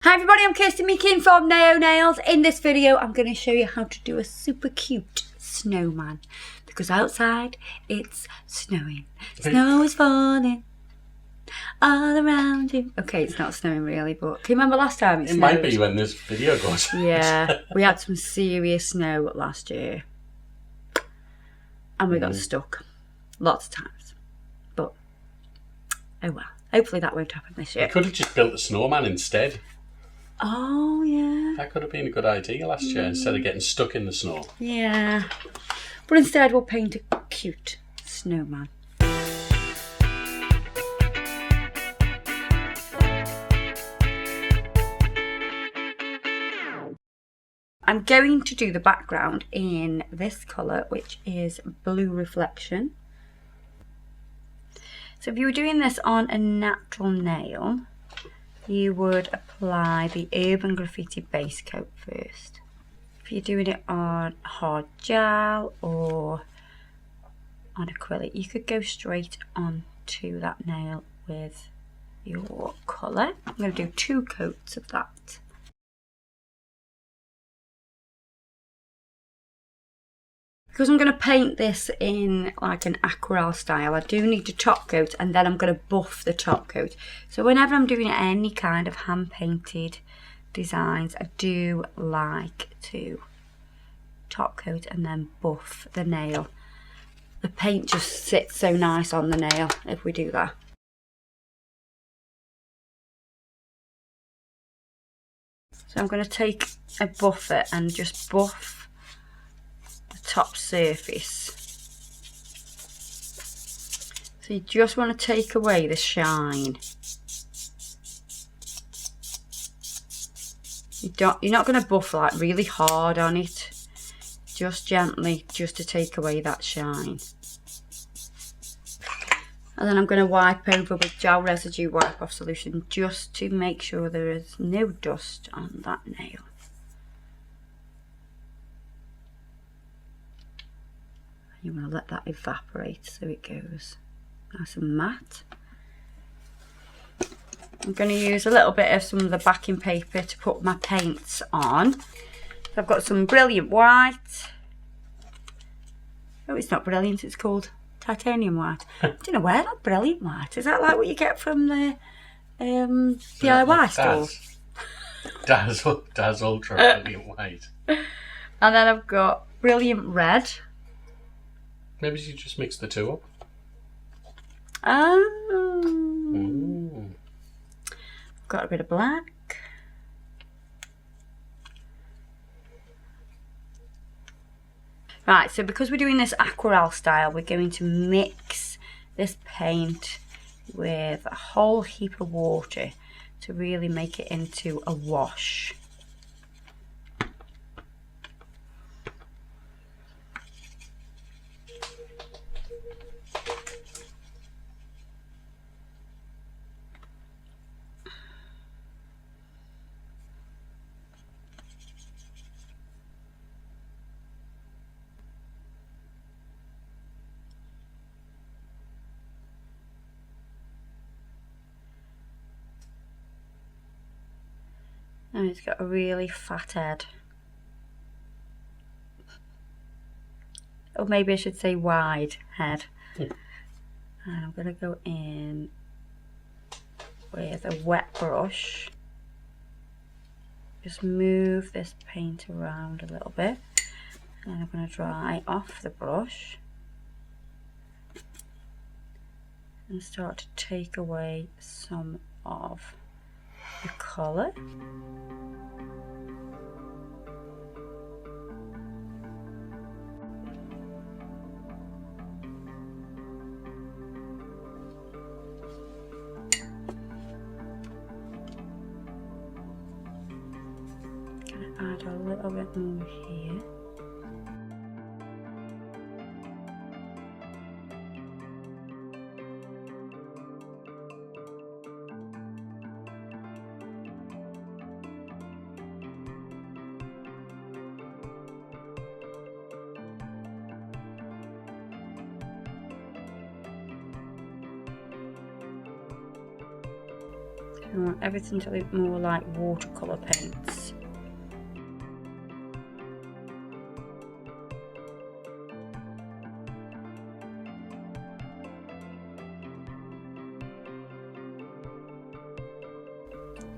Hi everybody, I'm Kirsty Meakin from Naio Nails. In this video, I'm going to show you how to do a super cute snowman. Because outside, it's snowing. Snow is falling all around you. Okay, it's not snowing really, but can you remember last time it snowed? Might be when this video goes. Yeah, we had some serious snow last year. And we got stuck lots of times. But, oh well. Hopefully that won't happen this year. We could have just built a snowman instead. Oh, yeah. That could have been a good idea last year instead of getting stuck in the snow. Yeah. But instead we'll paint a cute snowman. I'm going to do the background in this colour, which is Blue Reflection. So if you were doing this on a natural nail, you would apply the Urban Graffiti base coat first. If you're doing it on hard gel or on acrylic, you could go straight onto that nail with your colour. I'm going to do 2 coats of that. Because I'm going to paint this in like an aquarelle style, I do need to top coat and then I'm going to buff the top coat. So whenever I'm doing any kind of hand painted designs, I do like to top coat and then buff the nail. The paint just sits so nice on the nail if we do that. So I'm going to take a buffer and just buff top surface. So you just want to take away the shine. You're not going to buff like really hard on it. Just gently, just to take away that shine. And then I'm going to wipe over with gel residue wipe off solution just to make sure there is no dust on that nail. You want to let that evaporate so it goes nice and matte. I'm going to use a little bit of some of the backing paper to put my paints on. So I've got some Brilliant White. Oh, it's not brilliant, it's called titanium white. I don't know where that Brilliant White. Is that like what you get from the DIY stores? Daz Ultra Brilliant White. And then I've got Brilliant Red. Maybe you just mix the two up. Got a bit of black. Right, so because we're doing this aquarelle style, we're going to mix this paint with a whole heap of water to really make it into a wash. And it's got a really fat head. Or maybe I should say wide head. And I'm going to go in with a wet brush. Just move this paint around a little bit. And I'm going to dry off the brush. And start to take away some of the colour. Gonna add a little bit more here. I want everything to look more like watercolour paints.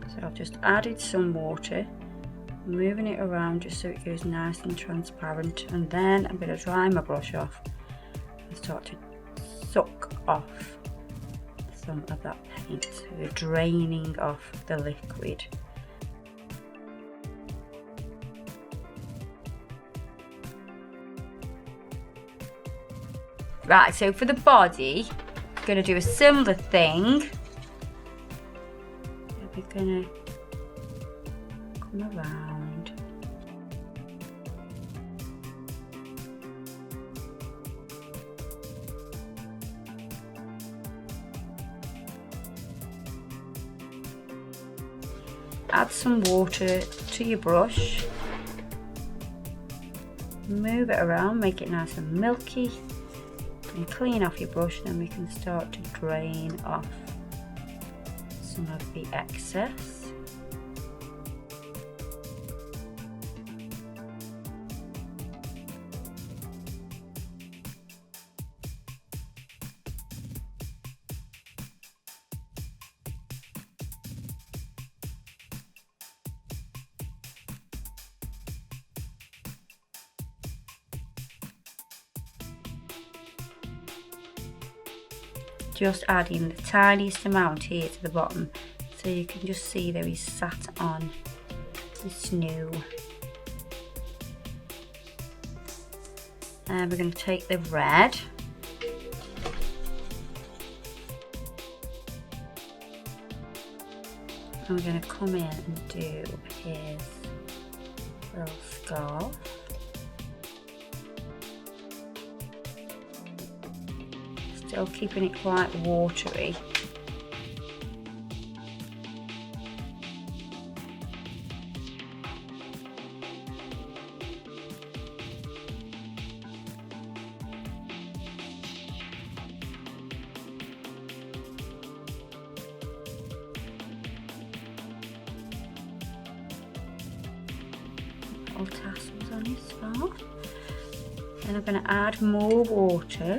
So I've just added some water, moving it around just so it goes nice and transparent, and then I'm going to dry my brush off and start to suck off some of that paint, so we're draining off the liquid. Right, so for the body, I'm going to do a similar thing. We're going to come around. Add some water to your brush. Move it around, make it nice and milky. And clean off your brush, then we can start to drain off some of the excess. Just adding the tiniest amount here to the bottom, so you can just see there is sat on the snow. And we're going to take the red, and we're going to come in and do his little scarf. Still keeping it quite watery. Little tassels on his scarf. Then I'm going to add more water.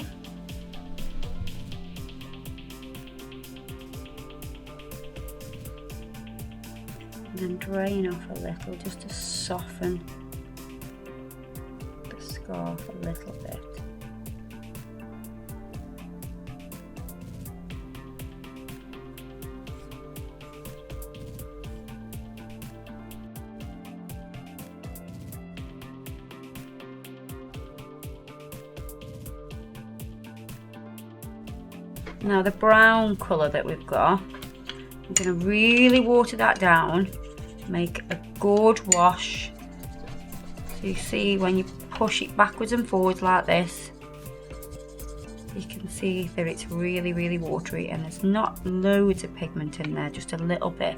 And drain off a little just to soften the scarf a little bit. Now the brown colour that we've got, I'm going to really water that down. Make a good wash, so you see when you push it backwards and forwards like this, you can see that it's really watery, and there's not loads of pigment in there, just a little bit.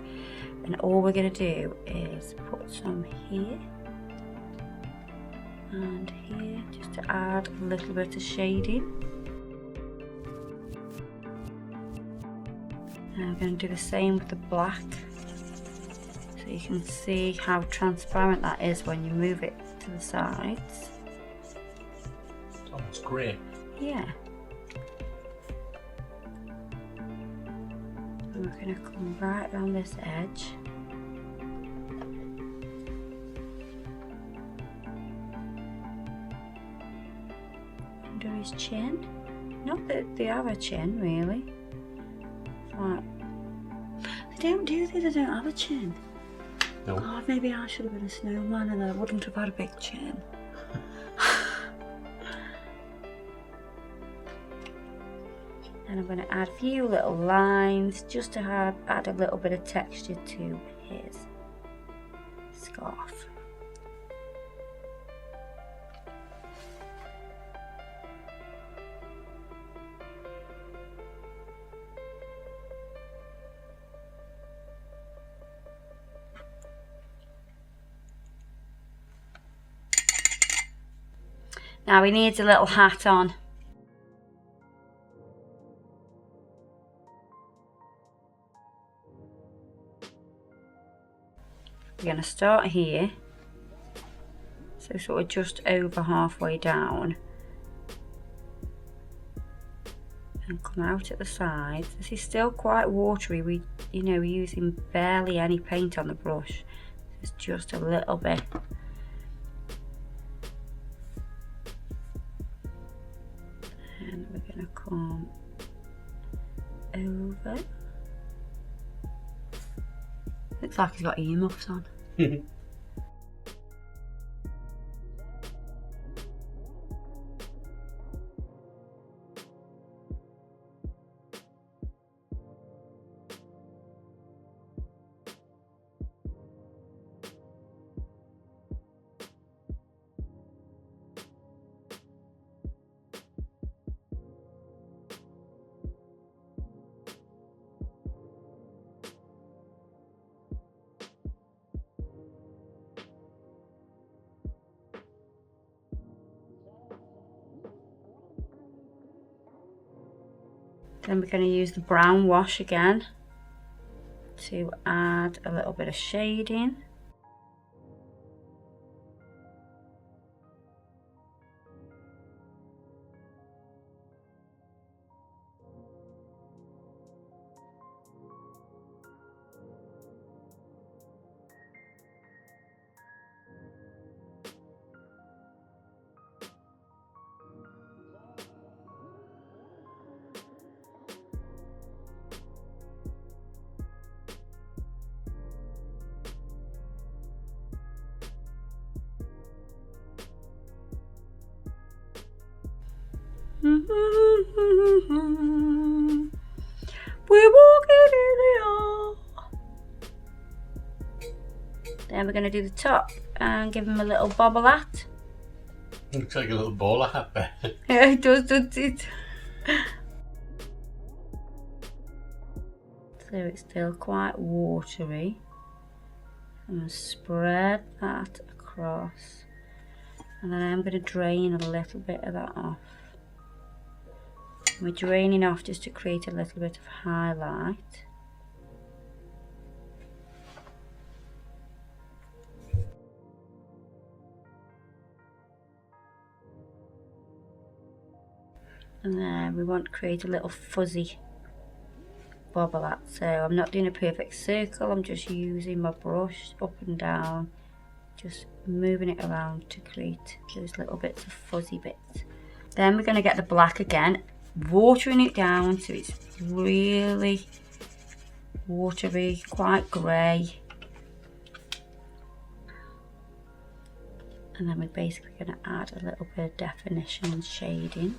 And all we're going to do is put some here and here, just to add a little bit of shading. And I'm going to do the same with the black. So you can see how transparent that is when you move it to the sides. It's almost grey. Yeah. And we're going to come right around this edge. Under his chin. Not that they have a chin, really. Right. They don't, do they? They don't have a chin. No. God, maybe I should have been a snowman and I wouldn't have had a big chin. And I'm going to add a few little lines just to add a little bit of texture to his scarf. Now he needs a little hat on. We're going to start here, so sort of just over halfway down, and come out at the sides. This is still quite watery. We're using barely any paint on the brush. It's just a little bit. And we're going to come over. Looks like he's got earmuffs on. Then we're going to use the brown wash again to add a little bit of shading. We're walking in the air. Then we're going to do the top and give him a little bobble hat. Looks like a little bowler hat there. Yeah, it does, doesn't it? So it's still quite watery. I'm going to spread that across. And then I'm going to drain a little bit of that off. We're draining off just to create a little bit of highlight. And then we want to create a little fuzzy bobble hat. So I'm not doing a perfect circle, I'm just using my brush up and down, just moving it around to create those little bits of fuzzy bits. Then we're going to get the black again, watering it down so it's really watery, quite grey. And then we're basically going to add a little bit of definition and shading.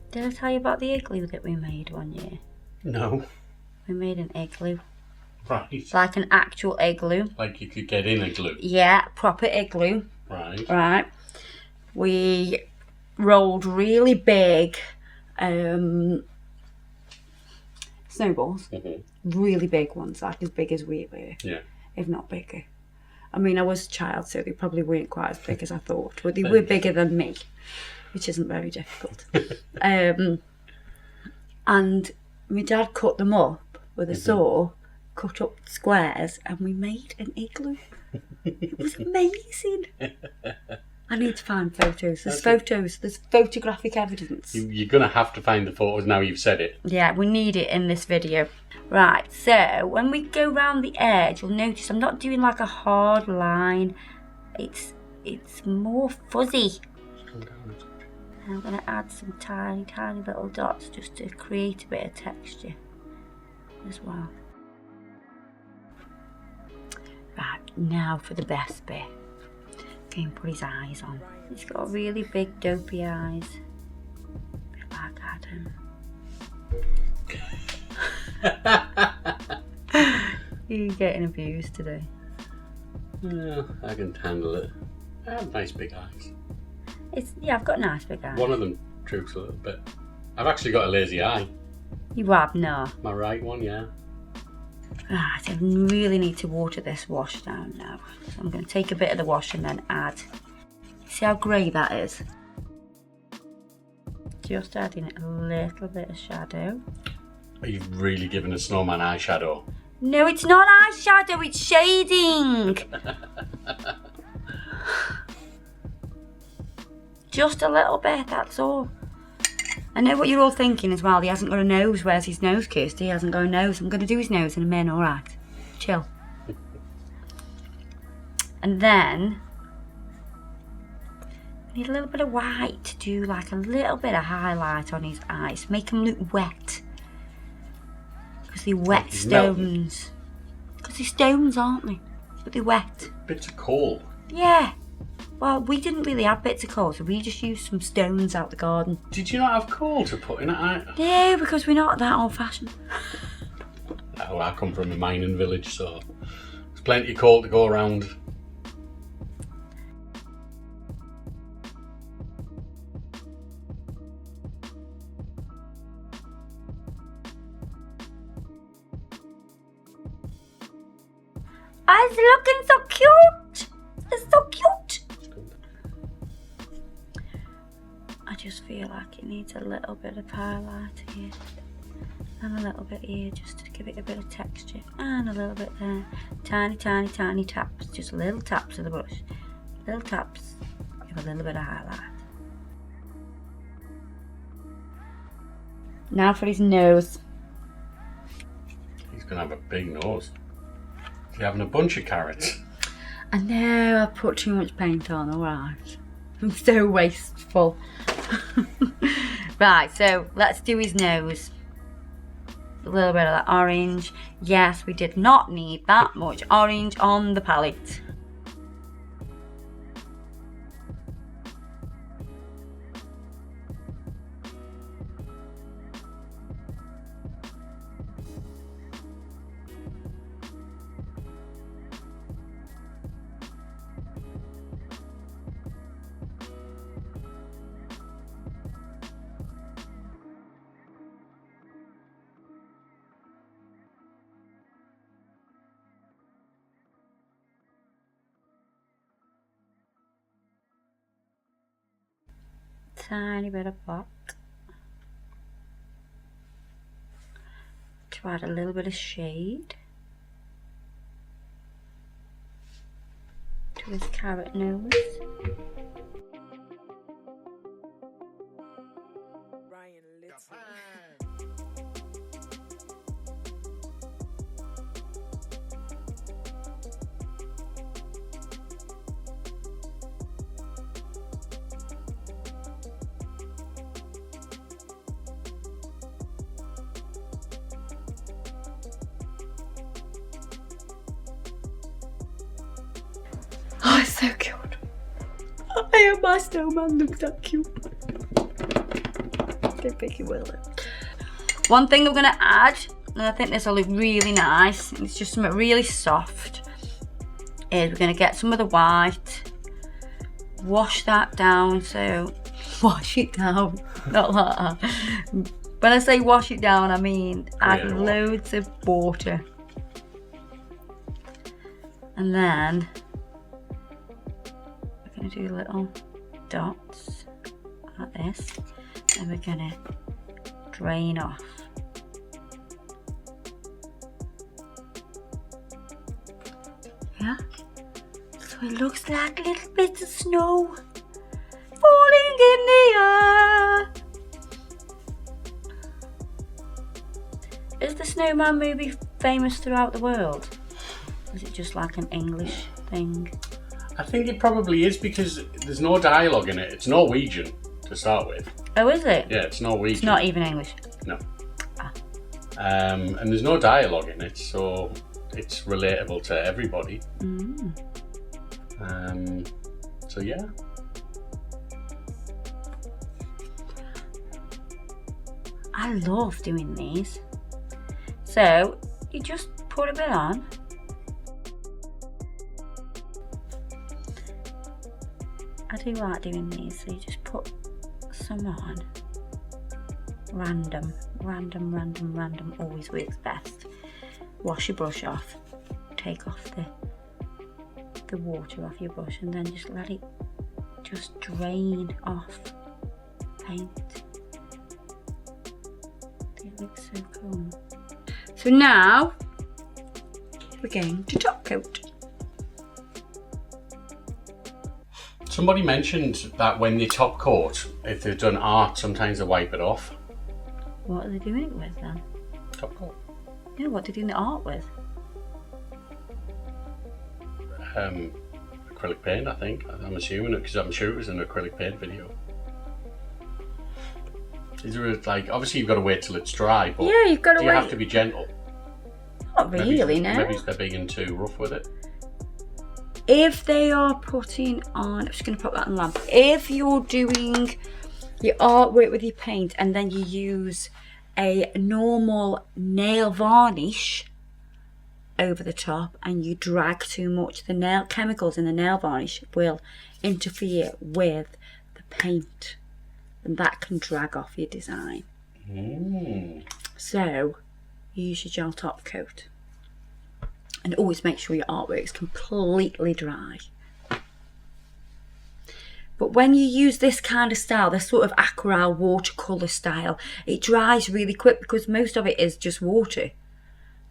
Did I tell you about the igloo that we made one year? No. We made an igloo. Right. Like an actual igloo. Like you could get in a glue. Yeah, proper igloo. Right. Right. We rolled really big snowballs. Really big ones, like as big as we were. Yeah. If not bigger. I mean, I was a child, so they probably weren't quite as big as I thought, but they were bigger than me, which isn't very difficult. And my dad cut them up with a saw, cut up squares, and we made an igloo. It was amazing. I need to find photos. There's photos. There's photographic evidence. You're going to have to find the photos now you've said it. Yeah, we need it in this video. Right, so when we go round the edge, you'll notice I'm not doing like a hard line. It's more fuzzy. I'm going to add some tiny, tiny little dots just to create a bit of texture as well. Right, now for the best bit. Go and put his eyes on. He's got really big dopey eyes. A bit like Adam. You're getting abused today. Yeah, I can handle it. I have nice big eyes. Yeah, I've got nice big eyes. One of them droops a little bit. I've actually got a lazy eye. You have, no. My right one, yeah. Right, I really need to water this wash down now. So I'm going to take a bit of the wash and then add. See how grey that is? Just adding a little bit of shadow. Are you really giving a snowman eyeshadow? No, it's not eyeshadow, it's shading. Just a little bit, that's all. I know what you're all thinking as well. He hasn't got a nose. Where's his nose, Kirsty? He hasn't got a nose. I'm going to do his nose in a minute, alright? Chill. And then, I need a little bit of white to do like a little bit of highlight on his eyes. Make him look wet. Because they're wet stones. Because they're stones, aren't they? But they're wet. Bits of coal. Yeah. Well, we didn't really have bits of coal, so we just used some stones out the garden. Did you not have coal to put in it? No, because we're not that old-fashioned. Oh, I come from a mining village, so there's plenty of coal to go around. Oh, it's looking so cute! It's so cute! I just feel like it needs a little bit of highlight here. And a little bit here, just to give it a bit of texture. And a little bit there. Tiny, tiny, tiny taps. Just little taps of the brush. Little taps. Give a little bit of highlight. Now for his nose. He's going to have a big nose. He's having a bunch of carrots. I know, I put too much paint on, alright. I'm so wasteful. Right, so let's do his nose. A little bit of that orange. Yes, we did not need that much orange on the palette. Tiny bit of black to add a little bit of shade to his carrot nose. Oh, it's so cute. I hope my snowman looks that cute. Don't pick it, will it? One thing I'm going to add, and I think this will look really nice, and it's just something really soft, is we're going to get some of the white, wash that down, so wash it down, not like that. When I say wash it down, I mean add loads of water. And then we're going to do little dots like this, and we're going to drain off. Yeah, so it looks like little bits of snow falling in the air. Is the Snowman movie famous throughout the world? Or is it just like an English thing? I think it probably is because there's no dialogue in it. It's Norwegian to start with. Oh, is it? Yeah, it's Norwegian. It's not even English. No. Ah. And there's no dialogue in it, so it's relatable to everybody. So yeah. I love doing these. So you just put a bit on. I do like doing these, so you just put some on. Random always works best. Wash your brush off, take off the water off your brush, and then just let it just drain off paint. It looks so cool. So now we're going to top coat. Somebody mentioned that when they top coat, if they've done art, sometimes they wipe it off. What are they doing it with then? Top coat. Yeah, what are they doing the art with? Acrylic paint, I think. I'm assuming it because I'm sure it was an acrylic paint video. Is there like, obviously you've got to wait till it's dry, but yeah, you've got to do wait. you have to be gentle? Not really, no. Maybe they're being too rough with it. If they are putting on, I'm just going to put that on lamp. If you're doing your artwork with your paint and then you use a normal nail varnish over the top and you drag too much, the nail chemicals in the nail varnish will interfere with the paint, and that can drag off your design. So use your gel top coat and always make sure your artwork is completely dry. But when you use this kind of style, this sort of aquarelle watercolour style, it dries really quick because most of it is just water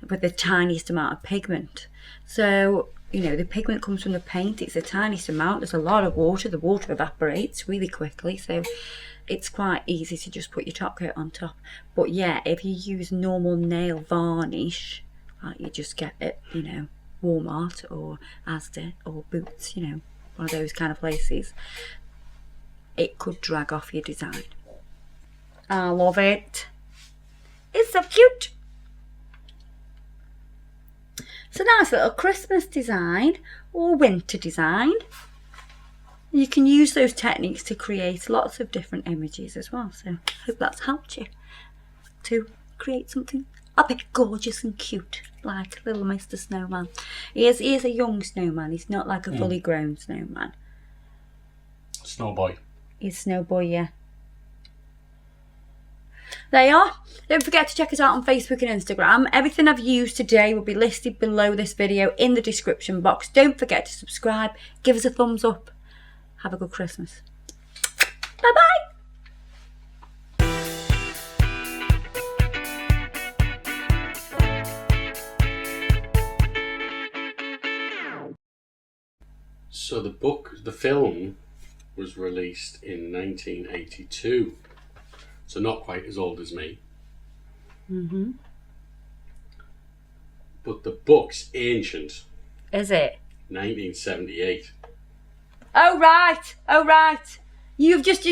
with the tiniest amount of pigment. So, you know, the pigment comes from the paint, it's the tiniest amount, there's a lot of water, the water evaporates really quickly, so it's quite easy to just put your top coat on top. But yeah, if you use normal nail varnish, like you just get it, you know, Walmart or Asda or Boots, you know, one of those kind of places, it could drag off your design. I love it. It's so cute. It's a nice little Christmas design or winter design. You can use those techniques to create lots of different images as well. So I hope that's helped you to create something a bit gorgeous and cute, like little Mr. Snowman. He is a young snowman. He's not like a fully grown snowman. Snow boy. He's Snow Boy, yeah. There you are. Don't forget to check us out on Facebook and Instagram. Everything I've used today will be listed below this video in the description box. Don't forget to subscribe. Give us a thumbs up. Have a good Christmas. Bye-bye. So the film was released in 1982. So not quite as old as me. But the book's ancient. Is it? 1978. Oh right. You've just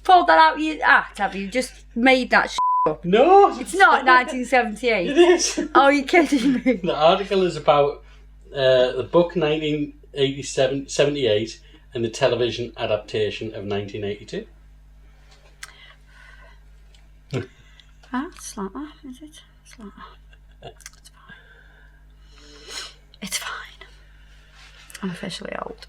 pulled that out of your act, have you? Just made that up. No, it's not 1978. It is. Oh, you're kidding me. The article is about the book 1978 and the television adaptation of 1982. It's like that, is it? It's like that. It's fine. It's fine. I'm officially old.